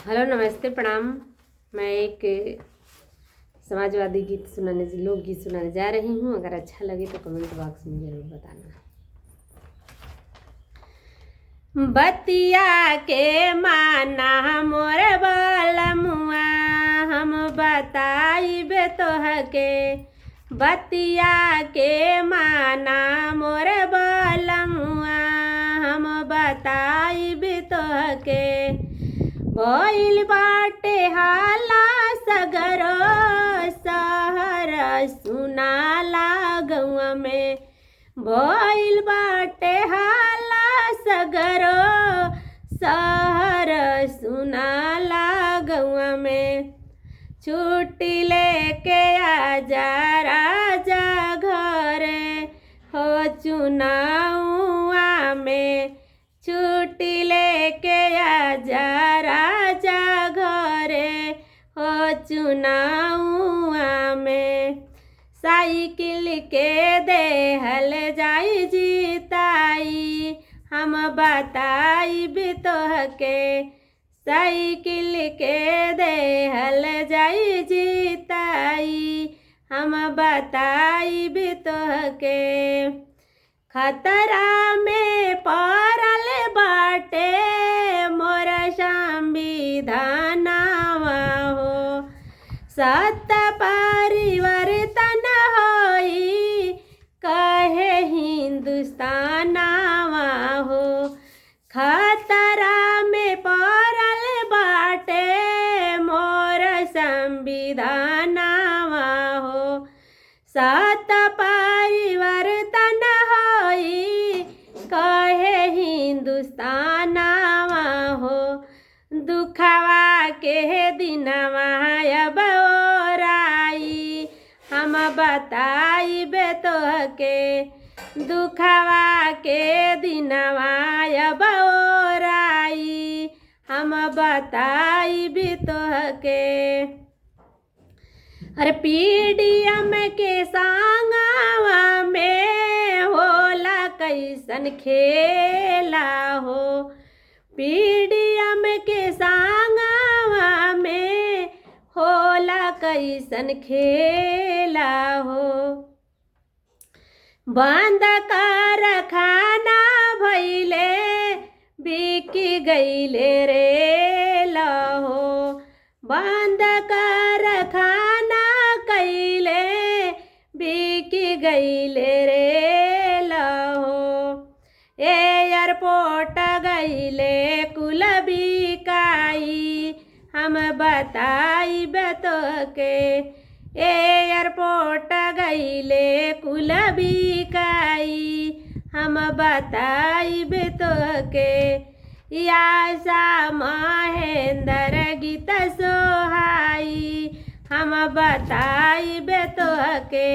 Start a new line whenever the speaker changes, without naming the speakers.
Hello नमस्ते प्रणाम। मैं एक समाजवादी गीत सुनाने लोकगीत सुनाने जा रही हूँ। अगर अच्छा लगे तो कमेंट बॉक्स में जरूर बताना। बतिया के माना मोर बलमुआ हम बताइबे तोहके। बतिया के माना मोर बलमुआ हम बताइबे तोहके। भइल बाटे हाला सगरो सहर सुनाला गौआ में। भइल बाटे हाला सगरो सहर सुनाला गौआ में। छुट्टी लेके आजा राजा घरे हो चुनावा में। छुट्टी लेके आजा राजा घरे हो चुनावा में। साइकिल के देहल जाई जीताई हम बताइबे तोहके। साइकिल के देहल जाई जीताई हम बताइबे तोहके। खतरा में पड़ल बाटे मोर संविधानवा हो। सत परिवर्तन होई कहे हिंदुस्तानवा हो। खतरा में पड़ल बाटे मोर संविधानवा हो। सत परिवर्तन होई कहे हिंदुस्तानवा हो। दुखवा के दिनवा अब ओराई हम बताइबे तोहके। दुखवा के दिनवा अब ओराई हम बताइबे तोहके। अरे पीडीएम के सांगवा में होला कैसन खेला हो। पीडीएम के सांगवा में होला कैसन खेला हो। बंद कारखाना भइले बिकी गइले रे लहो। बंद कारखाना कैले बिकी गइले रे लहो। एयरपोर्ट गइले कुल बिकाई हम बताइबे तोहके। एयरपोर्ट गइले कुल बिकाई हम बताइबे तोहके। आशा महेंद्र गीत सोहाई हम बताइबे तोहके।